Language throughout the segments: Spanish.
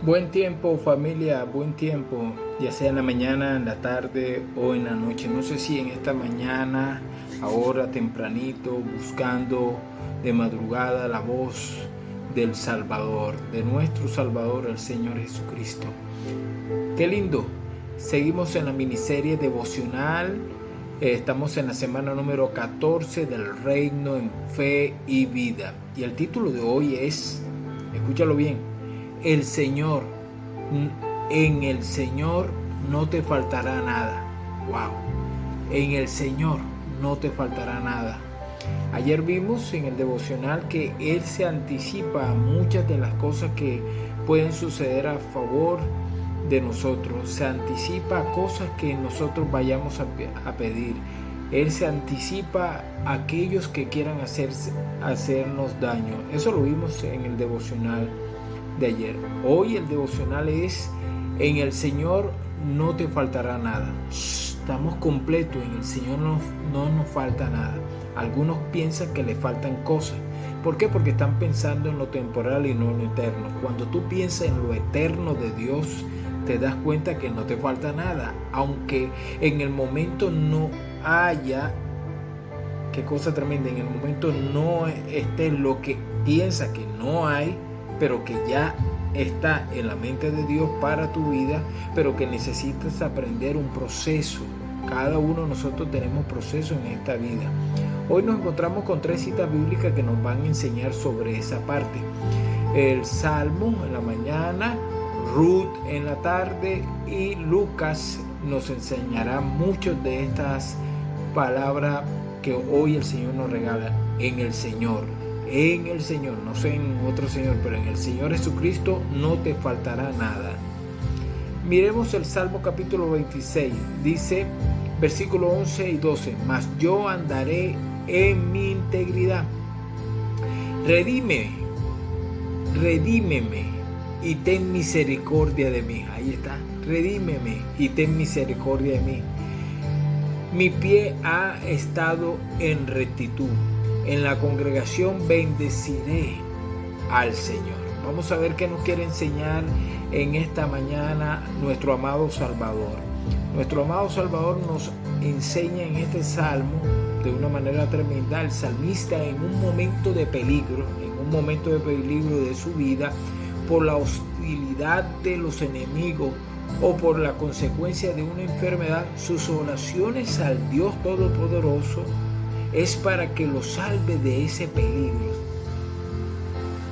Buen tiempo familia, buen tiempo, ya sea en la mañana, en la tarde o en la noche. No sé si en esta mañana, ahora tempranito, buscando de madrugada la voz del Salvador, de nuestro Salvador, el Señor Jesucristo. Qué lindo. Seguimos en la miniserie devocional. Estamos en la semana número 14 del Reino en Fe y Vida. Y el título de hoy es, escúchalo bien, el Señor, en el Señor no te faltará nada. Wow, en el Señor no te faltará nada. Ayer vimos en el devocional que Él se anticipa a muchas de las cosas que pueden suceder a favor de nosotros. Se anticipa a cosas que nosotros vayamos a pedir. Él se anticipa a aquellos que quieran hacernos daño. Eso lo vimos en el devocional de ayer. Hoy el devocional es: en el Señor no te faltará nada. Estamos completos, en el Señor no nos falta nada. Algunos piensan que le faltan cosas. ¿Por qué? Porque están pensando en lo temporal y no en lo eterno. Cuando tú piensas en lo eterno de Dios, te das cuenta que no te falta nada. Aunque en el momento no haya, qué cosa tremenda, en el momento no esté lo que piensa que no hay, pero que ya está en la mente de Dios para tu vida, pero que necesitas aprender un proceso. Cada uno de nosotros tenemos procesos en esta vida. Hoy nos encontramos con 3 citas bíblicas que nos van a enseñar sobre esa parte. El Salmo en la mañana, Ruth en la tarde y Lucas nos enseñará muchas de estas palabras que hoy el Señor nos regala. En el Señor, no sé en otro Señor, pero en el Señor Jesucristo no te faltará nada. Miremos el Salmo capítulo 26, dice versículo 11 y 12, mas yo andaré en mi integridad. Redímeme y ten misericordia de mí. Ahí está, redímeme y ten misericordia de mí. Mi pie ha estado en rectitud. En la congregación bendeciré al Señor. Vamos a ver qué nos quiere enseñar en esta mañana nuestro amado Salvador. Nuestro amado Salvador nos enseña en este salmo de una manera tremenda. El salmista, en un momento de peligro, de su vida, por la hostilidad de los enemigos o por la consecuencia de una enfermedad, sus oraciones al Dios Todopoderoso es para que lo salve de ese peligro.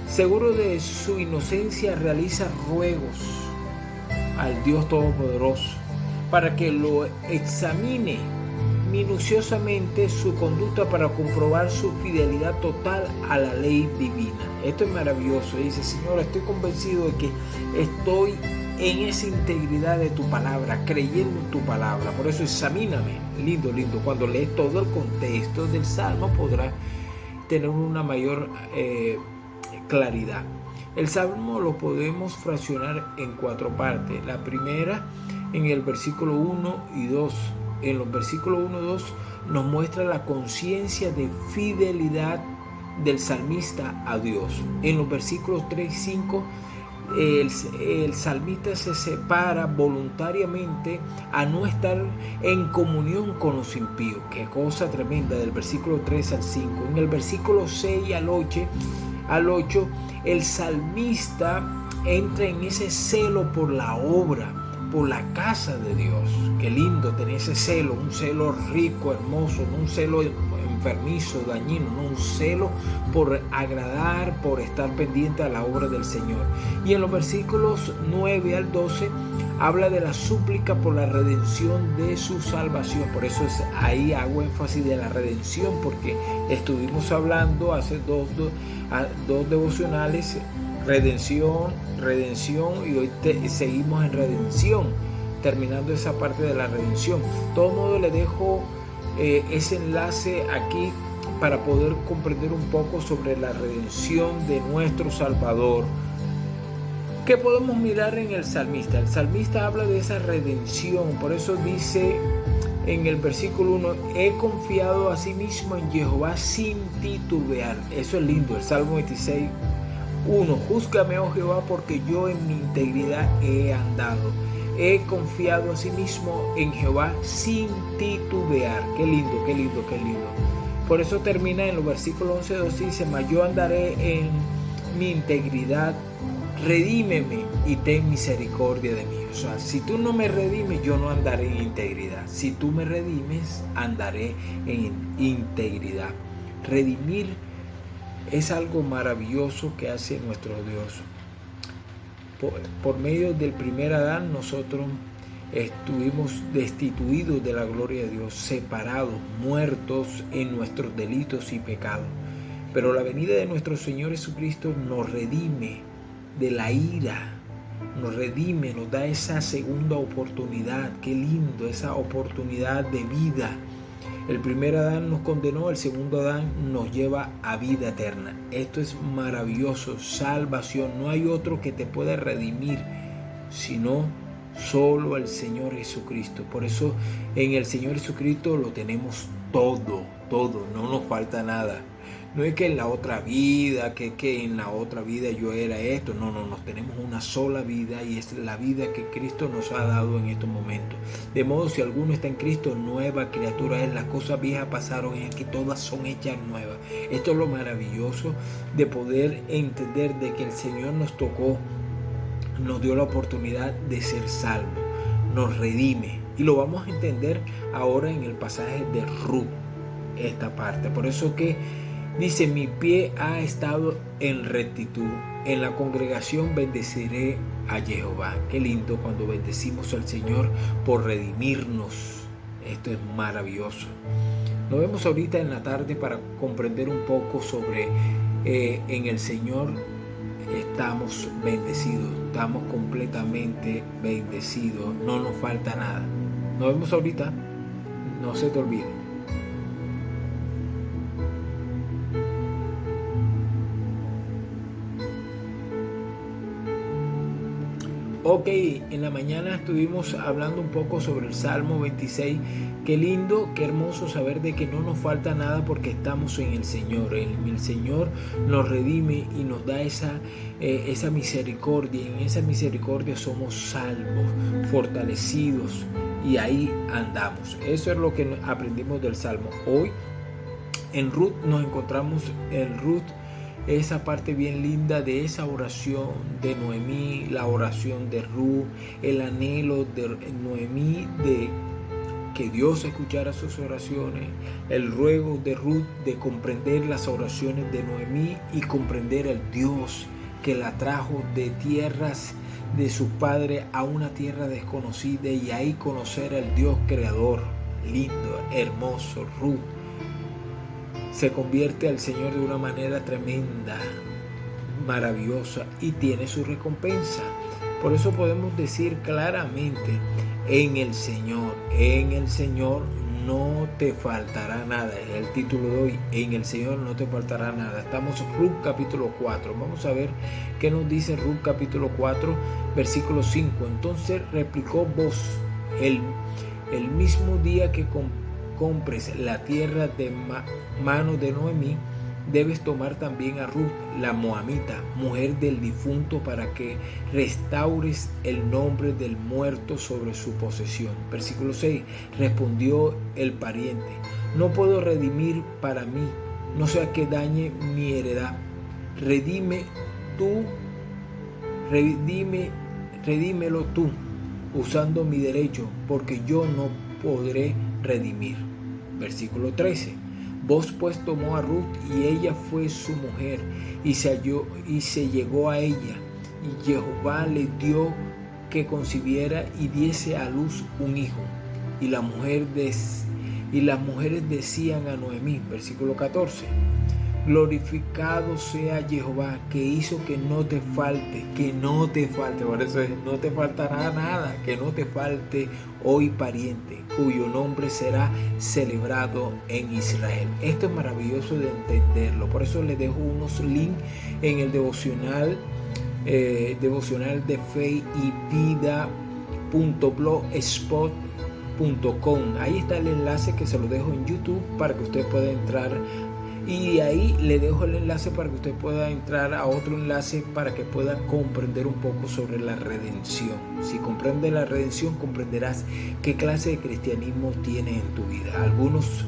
Seguro de su inocencia, realiza ruegos al Dios Todopoderoso para que lo examine minuciosamente su conducta para comprobar su fidelidad total a la ley divina. Esto es maravilloso. Dice: Señor, estoy convencido de que estoy en esa integridad de tu palabra, creyendo en tu palabra. Por eso examíname. Lindo. Cuando lees todo el contexto del Salmo podrás tener una mayor claridad. El Salmo lo podemos fraccionar en 4 partes. La primera, en el versículo 1 y 2. En los versículos 1 y 2 nos muestra la conciencia de fidelidad del salmista a Dios. En los versículos 3 y 5 el salmista se separa voluntariamente a no estar en comunión con los impíos. Qué cosa tremenda, del versículo 3 al 5. En el versículo 6 al 8 el salmista entra en ese celo por la obra, por la casa de Dios. Qué lindo tener ese celo, un celo rico, hermoso, no un celo enfermizo, dañino, no, un celo por agradar, por estar pendiente a la obra del Señor. Y en los versículos 9 al 12 habla de la súplica por la redención de su salvación. Por eso ahí hago énfasis de la redención, porque estuvimos hablando hace dos devocionales, redención, y hoy seguimos en redención, terminando esa parte de la redención. De todo modo, le dejo ese enlace aquí para poder comprender un poco sobre la redención de nuestro Salvador. ¿Qué podemos mirar en el salmista? El salmista habla de esa redención. Por eso dice en el versículo 1: he confiado a sí mismo en Jehová sin titubear. Eso es lindo. El Salmo 26 1. Júzgame, oh Jehová, porque yo en mi integridad he andado. He confiado asimismo en Jehová sin titubear. Qué lindo, qué lindo, qué lindo. Por eso termina en los versículos 11 y 12, dice, mas yo andaré en mi integridad, redímeme y ten misericordia de mí. O sea, si tú no me redimes, yo no andaré en integridad. Si tú me redimes, andaré en integridad. Redimir es algo maravilloso que hace nuestro Dios. Por medio del primer Adán, nosotros estuvimos destituidos de la gloria de Dios, separados, muertos en nuestros delitos y pecados. Pero la venida de nuestro Señor Jesucristo nos redime de la ira, nos redime, nos da esa segunda oportunidad. Qué lindo, esa oportunidad de vida. El primer Adán nos condenó, el segundo Adán nos lleva a vida eterna. Esto es maravilloso, salvación. No hay otro que te pueda redimir, sino solo el Señor Jesucristo. Por eso en el Señor Jesucristo lo tenemos todo, no nos falta nada. No es que en la otra vida, que en la otra vida yo era esto. No, nos tenemos una sola vida y es la vida que Cristo nos ha dado en estos momentos. De modo, si alguno está en Cristo, nueva criatura es. Las cosas viejas pasaron y aquí todas son hechas nuevas. Esto es lo maravilloso de poder entender de que el Señor nos tocó, nos dio la oportunidad de ser salvos, nos redime. Y lo vamos a entender ahora en el pasaje de Ruth, esta parte. Por eso que dice, mi pie ha estado en rectitud, en la congregación bendeciré a Jehová. Qué lindo cuando bendecimos al Señor por redimirnos. Esto es maravilloso. Nos vemos ahorita en la tarde para comprender un poco sobre en el Señor estamos bendecidos, estamos completamente bendecidos, no nos falta nada. Nos vemos ahorita, no se te olvide. Ok, en la mañana estuvimos hablando un poco sobre el Salmo 26. Qué lindo, qué hermoso saber de que no nos falta nada porque estamos en el Señor. El Señor nos redime y nos da esa misericordia. En esa misericordia somos salvos, fortalecidos y ahí andamos. Eso es lo que aprendimos del Salmo. Hoy en Ruth nos encontramos en Ruth. Esa parte bien linda de esa oración de Noemí, la oración de Ruth, el anhelo de Noemí de que Dios escuchara sus oraciones, el ruego de Ruth de comprender las oraciones de Noemí y comprender el Dios que la trajo de tierras de su padre a una tierra desconocida y ahí conocer al Dios creador. Lindo, hermoso. Ruth se convierte al Señor de una manera tremenda, maravillosa y tiene su recompensa. Por eso podemos decir claramente, en el Señor no te faltará nada. Es el título de hoy, en el Señor no te faltará nada. Estamos en Ruth capítulo 4. Vamos a ver qué nos dice Ruth capítulo 4, versículo 5. Entonces replicó Booz, el mismo día que compres la tierra de mano de Noemí, debes tomar también a Ruth, la moabita, mujer del difunto, para que restaures el nombre del muerto sobre su posesión. Versículo 6. Respondió el pariente, no puedo redimir para mí, no sea que dañe mi heredad. Redímelo tú, usando mi derecho, porque yo no podré redimir. Versículo 13. Booz pues tomó a Ruth y ella fue su mujer y se llegó a ella, y Jehová le dio que concibiera y diese a luz un hijo. Y las mujeres decían a Noemí, versículo 14, glorificado sea Jehová, que hizo que no te falte, por eso no te faltará nada, que no te falte hoy pariente, cuyo nombre será celebrado en Israel. Esto es maravilloso de entenderlo, por eso les dejo unos links en el devocional de fe y vida.blogspot.com. Ahí está el enlace que se lo dejo en YouTube para que usted pueda entrar Y ahí le dejo el enlace para que usted pueda entrar a otro enlace para que pueda comprender un poco sobre la redención. Si comprende la redención, comprenderás qué clase de cristianismo tienes en tu vida. Algunos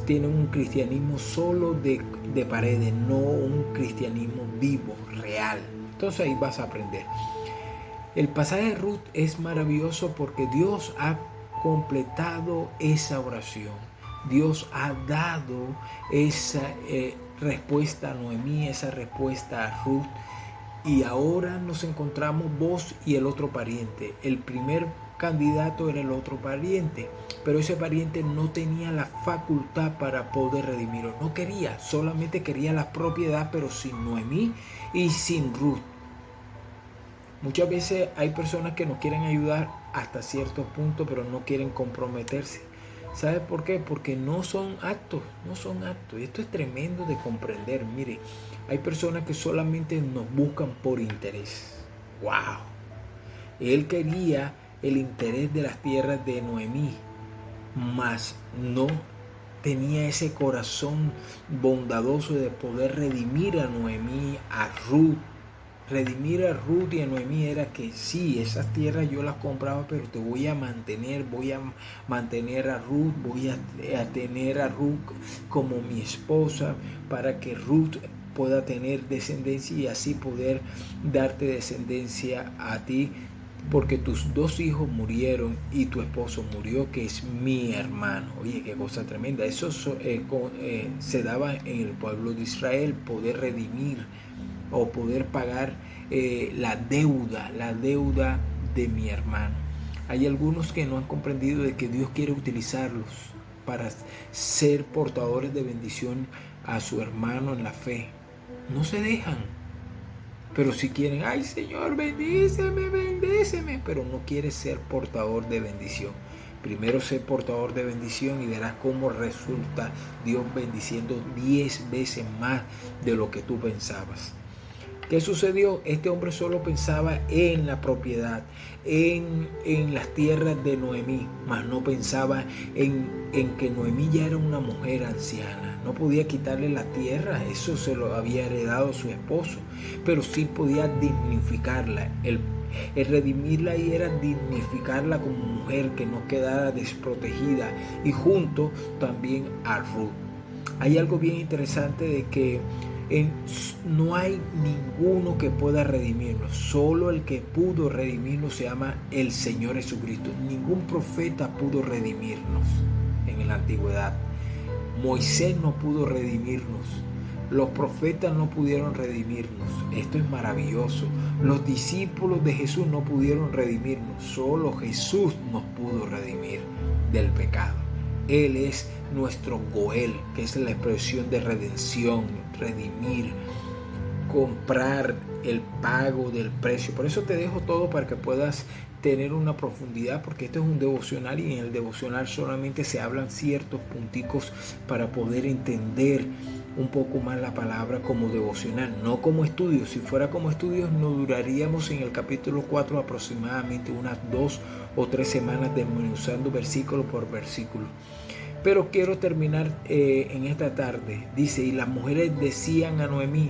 tienen un cristianismo solo de paredes, no un cristianismo vivo, real. Entonces ahí vas a aprender. El pasaje de Ruth es maravilloso porque Dios ha completado esa oración. Dios ha dado esa respuesta a Noemí, esa respuesta a Ruth, y ahora nos encontramos vos y el otro pariente. El primer candidato era el otro pariente, pero ese pariente no tenía la facultad para poder redimirlo. No quería, solamente quería la propiedad, pero sin Noemí y sin Ruth. Muchas veces hay personas que nos quieren ayudar hasta cierto punto, pero no quieren comprometerse. ¿Sabe por qué? Porque no son aptos. Y esto es tremendo de comprender. Mire, hay personas que solamente nos buscan por interés. ¡Wow! Él quería el interés de las tierras de Noemí, mas no tenía ese corazón bondadoso de poder redimir a Noemí, a Ruth. Redimir a Ruth y a Noemí era que sí, esas tierras yo las compraba, pero te voy a mantener a Ruth, voy a tener a Ruth como mi esposa para que Ruth pueda tener descendencia y así poder darte descendencia a ti, porque tus dos hijos murieron y tu esposo murió, que es mi hermano. Oye, qué cosa tremenda. Eso se daba en el pueblo de Israel, poder redimir o poder pagar la deuda de mi hermano. Hay algunos que no han comprendido de que Dios quiere utilizarlos para ser portadores de bendición a su hermano en la fe. No se dejan, pero si quieren, ay Señor, bendíceme, pero no quiere ser portador de bendición. Primero sé portador de bendición y verás cómo resulta Dios bendiciendo 10 veces más de lo que tú pensabas. ¿Qué sucedió? Este hombre solo pensaba en la propiedad, en las tierras de Noemí, mas no pensaba en que Noemí ya era una mujer anciana. No podía quitarle la tierra, eso se lo había heredado su esposo, pero sí podía dignificarla. El redimirla ahí era dignificarla como mujer, que no quedara desprotegida, y junto también a Ruth. Hay algo bien interesante de que no hay ninguno que pueda redimirnos. Solo el que pudo redimirnos se llama el Señor Jesucristo. Ningún profeta pudo redimirnos en la antigüedad. Moisés no pudo redimirnos. Los profetas no pudieron redimirnos. Esto es maravilloso. Los discípulos de Jesús no pudieron redimirnos. Solo Jesús nos pudo redimir del pecado. Él es nuestro Goel, que es la expresión de redención, redimir, comprar el pago del precio. Por eso te dejo todo para que puedas tener una profundidad, porque esto es un devocional y en el devocional solamente se hablan ciertos punticos para poder entender un poco más la palabra como devocional, no como estudio. Si fuera como estudios, nos duraríamos en el capítulo 4 aproximadamente unas 2 o 3 semanas desmenuzando versículo por versículo. Pero quiero terminar en esta tarde. Dice, y las mujeres decían a Noemí,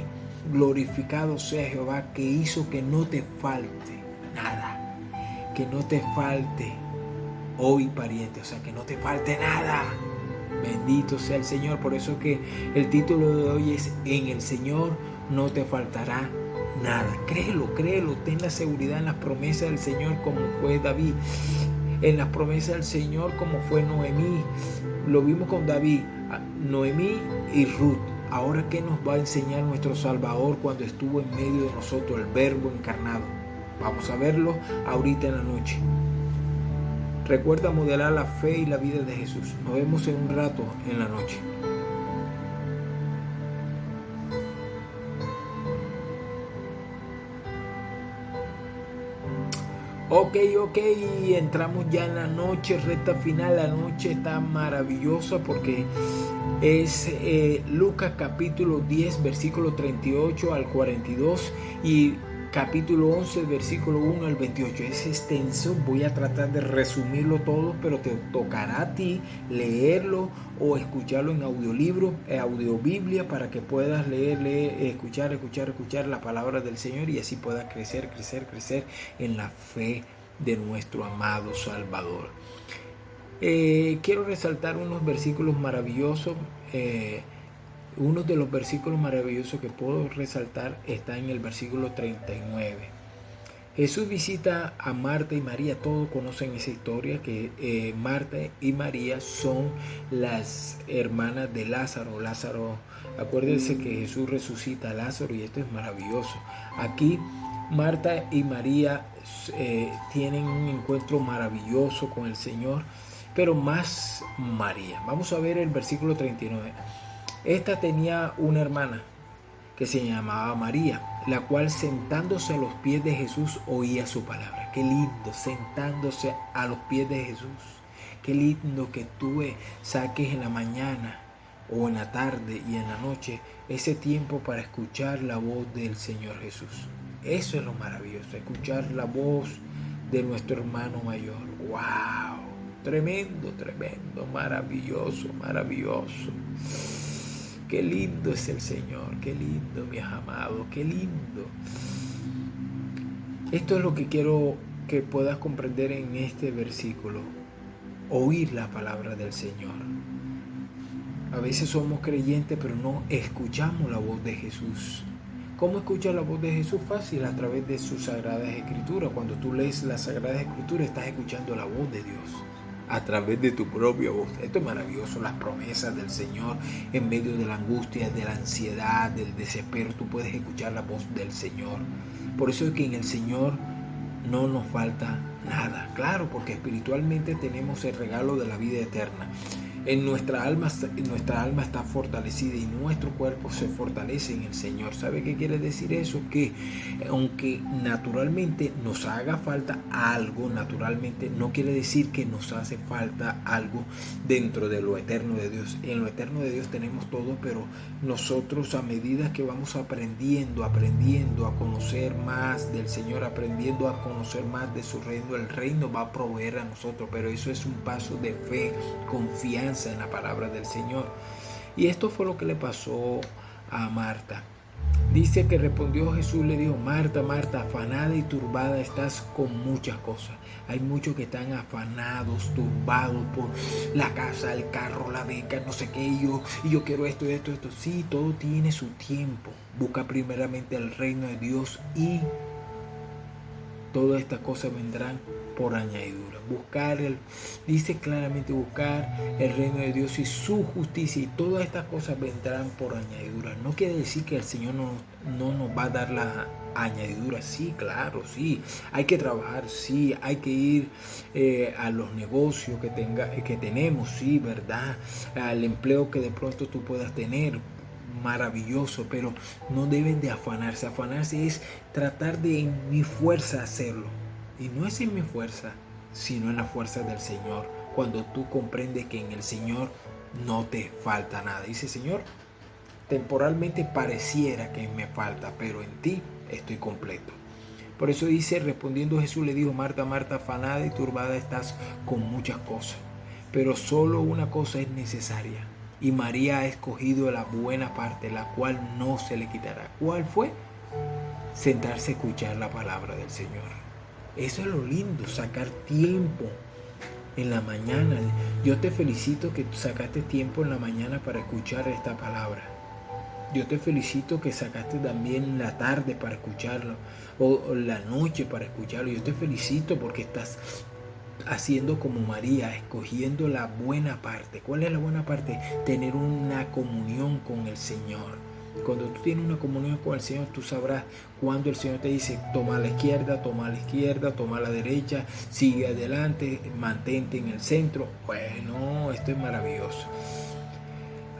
glorificado sea Jehová, que hizo que no te falte nada, que no te falte hoy, pariente, o sea, que no te falte nada. Bendito sea el Señor. Por eso que el título de hoy es En el Señor no te faltará nada. Créelo, ten la seguridad en las promesas del Señor, como fue David, en las promesas del Señor, como fue Noemí. Lo vimos con David, Noemí y Ruth. Ahora, ¿qué nos va a enseñar nuestro Salvador cuando estuvo en medio de nosotros, el Verbo encarnado? Vamos a verlo ahorita en la noche. Recuerda modelar la fe y la vida de Jesús. Nos vemos en un rato en la noche. Ok, entramos ya en la noche, recta final. La noche está maravillosa porque es Lucas capítulo 10, versículo 38 al 42. Y capítulo 11, versículo 1 al 28. Es extenso, voy a tratar de resumirlo todo, pero te tocará a ti leerlo o escucharlo en audiolibro, audiobiblia, para que puedas leer, escuchar la palabra del Señor y así puedas crecer en la fe de nuestro amado Salvador. Quiero resaltar unos versículos maravillosos. Uno de los versículos maravillosos que puedo resaltar está en el versículo 39. Jesús visita a Marta y María. Todos conocen esa historia, que Marta y María son las hermanas de Lázaro. Acuérdense que Jesús resucita a Lázaro y esto es maravilloso. Aquí Marta y María tienen un encuentro maravilloso con el Señor, pero más María. Vamos a ver el versículo 39. Esta tenía una hermana que se llamaba María, la cual sentándose a los pies de Jesús oía su palabra. Qué lindo, sentándose a los pies de Jesús. Qué lindo que tú saques en la mañana o en la tarde y en la noche ese tiempo para escuchar la voz del Señor Jesús. Eso es lo maravilloso, escuchar la voz de nuestro hermano mayor. ¡Wow! Tremendo, maravilloso. Qué lindo es el Señor, qué lindo, mis amados, qué lindo. Esto es lo que quiero que puedas comprender en este versículo. Oír la palabra del Señor. A veces somos creyentes, pero no escuchamos la voz de Jesús. ¿Cómo escuchas la voz de Jesús? Fácil, a través de sus Sagradas Escrituras. Cuando tú lees las Sagradas Escrituras, estás escuchando la voz de Dios a través de tu propia voz. Esto es maravilloso, las promesas del Señor en medio de la angustia, de la ansiedad, del desespero. Tú puedes escuchar la voz del Señor. Por eso es que en el Señor no nos falta nada. Claro, porque espiritualmente tenemos el regalo de la vida eterna. Nuestra alma está fortalecida y nuestro cuerpo se fortalece en el Señor. ¿Sabe qué quiere decir eso? Que aunque naturalmente nos haga falta algo, naturalmente no quiere decir que nos hace falta algo dentro de lo eterno de Dios. En lo eterno de Dios tenemos todo, pero nosotros, a medida que vamos aprendiendo a conocer más del Señor, aprendiendo a conocer más de su reino, el reino va a proveer a nosotros. Pero eso es un paso de fe, confianza en la palabra del Señor. Y esto fue lo que le pasó a Marta. Dice que respondió Jesús, le dijo: Marta, Marta, afanada y turbada estás con muchas cosas. Hay muchos que están afanados, turbados por la casa, el carro, la beca, no sé qué, y yo quiero esto. Sí, todo tiene su tiempo. Busca primeramente el reino de Dios y todas estas cosas vendrán por añadidura. Dice claramente, buscar el reino de Dios y su justicia, y todas estas cosas vendrán por añadidura. No quiere decir que el Señor no nos va a dar la añadidura. Sí, claro, sí. Hay que trabajar, sí. Hay que ir a los negocios que tenemos, sí, ¿verdad? Al empleo que de pronto tú puedas tener. Maravilloso, pero no deben de afanarse. Afanarse es tratar de en mi fuerza hacerlo, y no es en mi fuerza, sino en la fuerza del Señor. Cuando tú comprendes que en el Señor no te falta nada. Dice: Señor, temporalmente pareciera que me falta, pero en ti estoy completo. Por eso dice, respondiendo Jesús le dijo: Marta, Marta, afanada y turbada estás con muchas cosas, pero solo una cosa es necesaria. Y María ha escogido la buena parte, la cual no se le quitará. ¿Cuál fue? Sentarse a escuchar la palabra del Señor. Eso es lo lindo, sacar tiempo en la mañana. Yo te felicito que sacaste tiempo en la mañana para escuchar esta palabra. Yo te felicito que sacaste también la tarde para escucharlo, o la noche para escucharlo. Yo te felicito porque estás haciendo como María, escogiendo la buena parte. ¿Cuál es la buena parte? Tener una comunión con el Señor. Cuando tú tienes una comunión con el Señor, tú sabrás cuando el Señor te dice: toma a la izquierda, toma a la derecha, sigue adelante, mantente en el centro. Bueno, esto es maravilloso.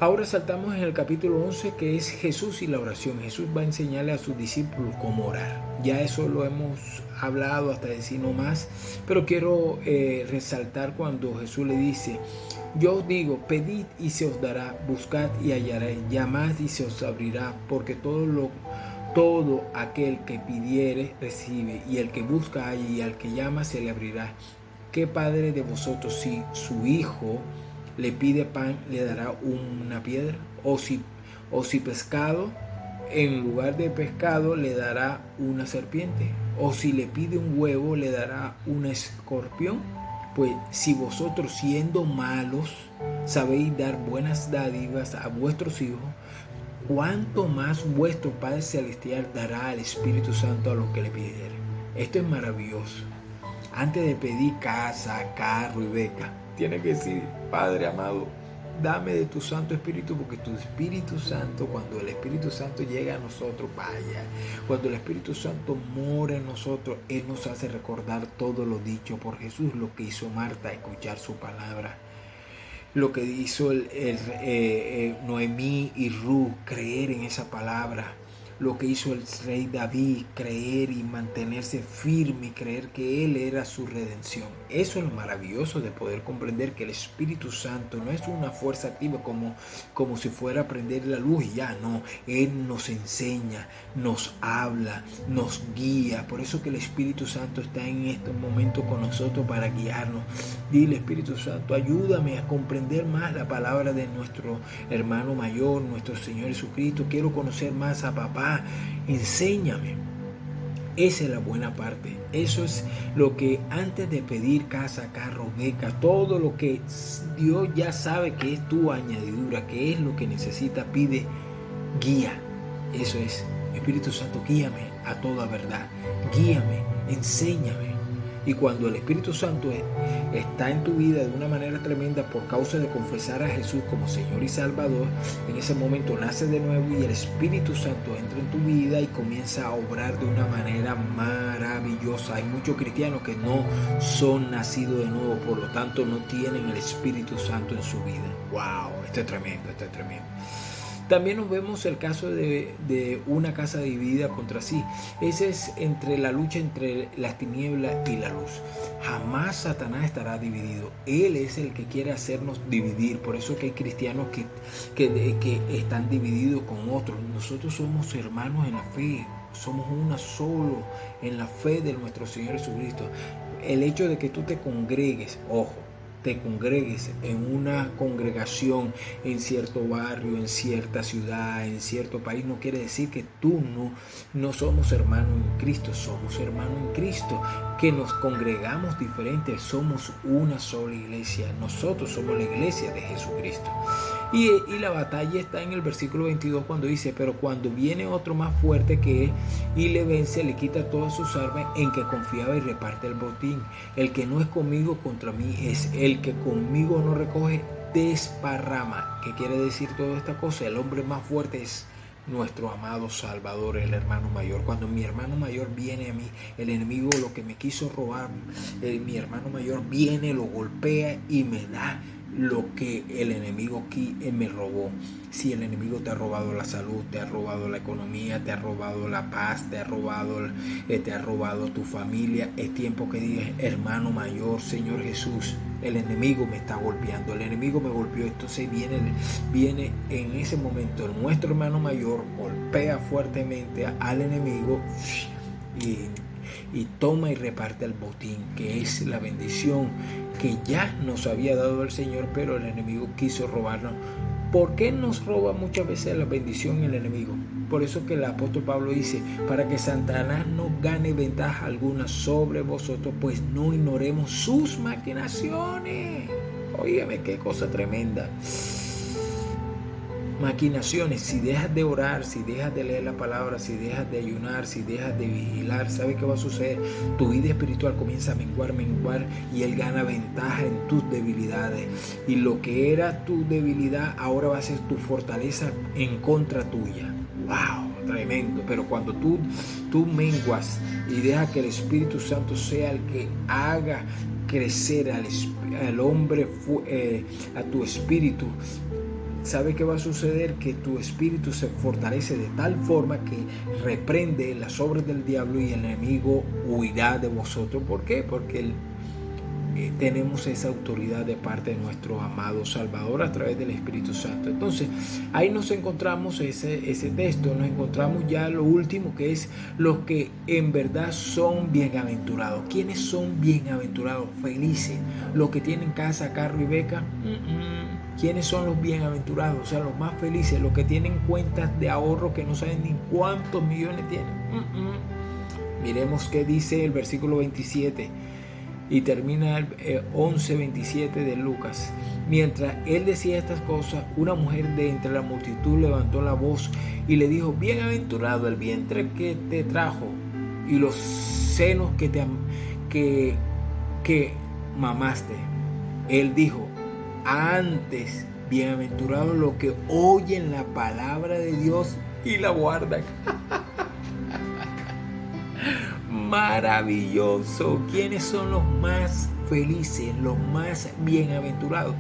Ahora saltamos en el capítulo 11, que es Jesús y la oración. Jesús va a enseñarle a sus discípulos cómo orar. Ya eso lo hemos hablado hasta decir no más, pero quiero resaltar cuando Jesús le dice: yo os digo, pedid y se os dará, buscad y hallaréis, llamad y se os abrirá, porque todo Todo aquel que pidiere, recibe, y el que busca halla, y al que llama se le abrirá. ¿Qué padre de vosotros, si su hijo le pide pan, le dará una piedra? O si pescado, en lugar de pescado le dará una serpiente? ¿O si le pide un huevo, le dará un escorpión? Pues si vosotros, siendo malos, sabéis dar buenas dádivas a vuestros hijos, ¿cuánto más vuestro Padre Celestial dará al Espíritu Santo a los que le pidieren? Esto es maravilloso. Antes de pedir casa, carro y beca, tiene que decir: Padre amado, dame de tu Santo Espíritu, porque tu Espíritu Santo, cuando el Espíritu Santo llega a nosotros, vaya, cuando el Espíritu Santo mora en nosotros, Él nos hace recordar todo lo dicho por Jesús, lo que hizo Marta, escuchar su palabra, lo que hizo Noemí y Ruth, creer en esa palabra, lo que hizo el rey David, creer y mantenerse firme y creer que Él era su redención. Eso es lo maravilloso de poder comprender que el Espíritu Santo no es una fuerza activa como si fuera a prender la luz y ya, no. Él nos enseña, nos habla, nos guía. Por eso que el Espíritu Santo está en estos momentos con nosotros para guiarnos. Dile: Espíritu Santo, ayúdame a comprender más la palabra de nuestro hermano mayor, nuestro Señor Jesucristo. Quiero conocer más a papá. Enséñame. Esa es la buena parte. Eso es lo que antes de pedir casa, carro, beca, todo lo que Dios ya sabe que es tu añadidura, que es lo que necesita, pide guía. Eso es: Espíritu Santo, guíame a toda verdad, guíame, enséñame. Y cuando el Espíritu Santo está en tu vida de una manera tremenda por causa de confesar a Jesús como Señor y Salvador, en ese momento nace de nuevo y el Espíritu Santo entra en tu vida y comienza a obrar de una manera maravillosa. Hay muchos cristianos que no son nacidos de nuevo, por lo tanto no tienen el Espíritu Santo en su vida. ¡Wow! Esto es tremendo, esto es tremendo. También nos vemos el caso de una casa dividida contra sí. Ese es entre la lucha entre las tinieblas y la luz. Jamás Satanás estará dividido. Él es el que quiere hacernos dividir. Por eso que hay cristianos que están divididos con otros. Nosotros somos hermanos en la fe. Somos una solo en la fe de nuestro Señor Jesucristo. El hecho de que tú te congregues, ojo, te congregues en una congregación en cierto barrio, en cierta ciudad, en cierto país, no quiere decir que tú no somos hermanos en Cristo. Somos hermanos en Cristo, que nos congregamos diferentes, somos una sola iglesia. Nosotros somos la iglesia de Jesucristo. Y la batalla está en el versículo 22 cuando dice: pero cuando viene otro más fuerte que él y le vence, le quita todas sus armas en que confiaba y reparte el botín. El que no es conmigo contra mí es, el que conmigo no recoge desparrama. ¿Qué quiere decir toda esta cosa? El hombre más fuerte es nuestro amado Salvador, el hermano mayor. Cuando mi hermano mayor viene a mí, el enemigo, lo que me quiso robar, mi hermano mayor viene, lo golpea y me da lo que el enemigo aquí me robó. Si el enemigo te ha robado la salud, te ha robado la economía, te ha robado la paz, te ha robado tu familia, es tiempo que digas: hermano mayor, Señor Jesús, el enemigo me está golpeando, el enemigo me golpeó. Entonces viene en ese momento nuestro hermano mayor, golpea fuertemente al enemigo y toma y reparte el botín, que es la bendición que ya nos había dado el Señor, pero el enemigo quiso robarnos. ¿Por qué nos roba muchas veces la bendición el enemigo? Por eso que el apóstol Pablo dice: para que Satanás no gane ventaja alguna sobre vosotros, pues no ignoremos sus maquinaciones. Óigame, qué cosa tremenda. Maquinaciones. Si dejas de orar, si dejas de leer la palabra, si dejas de ayunar, si dejas de vigilar, ¿sabes qué va a suceder? Tu vida espiritual comienza a menguar y Él gana ventaja en tus debilidades. Y lo que era tu debilidad ahora va a ser tu fortaleza en contra tuya. ¡Wow! Tremendo. Pero cuando tú menguas y dejas que el Espíritu Santo sea el que haga crecer al hombre, a tu espíritu, ¿sabe qué va a suceder? Que tu espíritu se fortalece de tal forma que reprende las obras del diablo y el enemigo huirá de vosotros. ¿Por qué? Porque tenemos esa autoridad de parte de nuestro amado Salvador a través del Espíritu Santo. Entonces, ahí nos encontramos ese texto, nos encontramos ya lo último, que es los que en verdad son bienaventurados. ¿Quiénes son bienaventurados? Felices. Los que tienen casa, carro y beca. ¿Quiénes son los bienaventurados? O sea, los más felices, los que tienen cuentas de ahorro que no saben ni cuántos millones tienen. Miremos qué dice el versículo 27 y termina el 11:27 de Lucas. Mientras él decía estas cosas, una mujer de entre la multitud levantó la voz y le dijo: bienaventurado el vientre que te trajo y los senos que mamaste. Él dijo: antes, bienaventurados los que oyen la palabra de Dios y la guardan. Maravilloso. ¿Quiénes son los más felices, los más bienaventurados?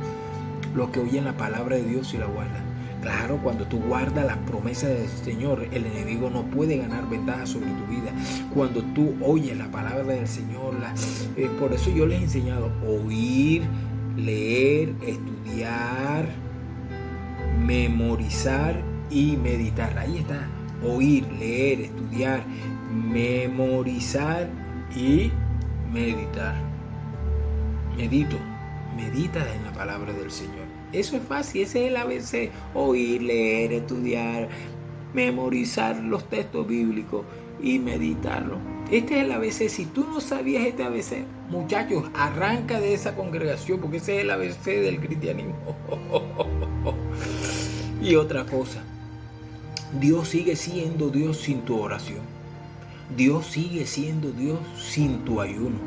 Los que oyen la palabra de Dios y la guardan. Claro, cuando tú guardas las promesas del Señor, el enemigo no puede ganar ventaja sobre tu vida. Cuando tú oyes la palabra del Señor, por eso yo les he enseñado oír, leer, estudiar, memorizar y meditar. Ahí está. Oír, leer, estudiar, memorizar y meditar. Medita en la palabra del Señor. Eso es fácil, ese es el ABC. Oír, leer, estudiar, memorizar los textos bíblicos y meditarlo. Este es el ABC. Si tú no sabías este ABC, muchachos, arranca de esa congregación, porque ese es el ABC del cristianismo. Y otra cosa, Dios sigue siendo Dios sin tu oración. Dios sigue siendo Dios sin tu ayuno.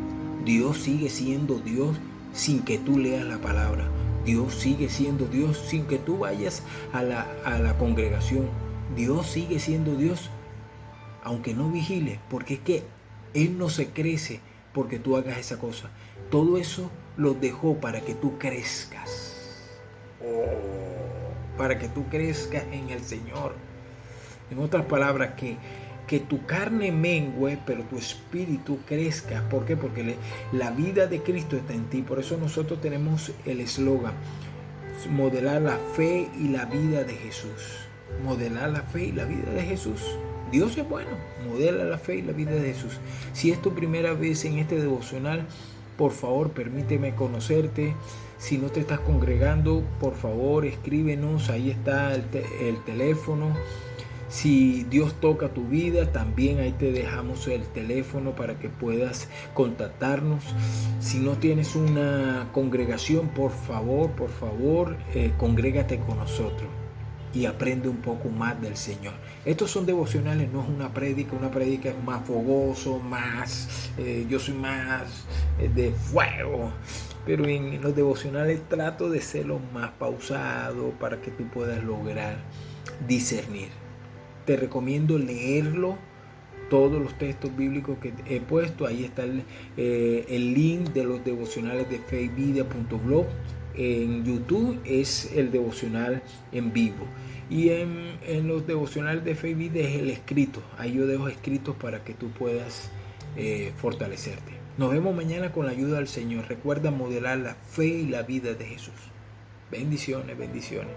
Dios sigue siendo Dios sin que tú leas la palabra. Dios sigue siendo Dios sin que tú vayas a la congregación. Dios sigue siendo Dios aunque no vigiles, porque es que Él no se crece porque tú hagas esa cosa. Todo eso lo dejó para que tú crezcas. Para que tú crezcas en el Señor. En otras palabras, que tu carne mengue, pero tu espíritu crezca. ¿Por qué? Porque la vida de Cristo está en ti. Por eso nosotros tenemos el eslogan: modelar la fe y la vida de Jesús. Modelar la fe y la vida de Jesús. Dios es bueno. Modela la fe y la vida de Jesús. Si es tu primera vez en este devocional, por favor, permíteme conocerte. Si no te estás congregando, por favor, escríbenos. Ahí está el teléfono. Si Dios toca tu vida, también ahí te dejamos el teléfono para que puedas contactarnos. Si no tienes una congregación, por favor, congrégate con nosotros y aprende un poco más del Señor. Estos son devocionales, no es una prédica. Una prédica es más fogoso, yo soy más de fuego. Pero en los devocionales trato de ser lo más pausado para que tú puedas lograr discernir. Te recomiendo leerlo, todos los textos bíblicos que he puesto. Ahí está el link de los devocionales de feyvidia.blog. En YouTube es el devocional en vivo. Y en los devocionales de Fe y Vida es el escrito. Ahí yo dejo escritos para que tú puedas fortalecerte. Nos vemos mañana con la ayuda del Señor. Recuerda modelar la fe y la vida de Jesús. Bendiciones, bendiciones.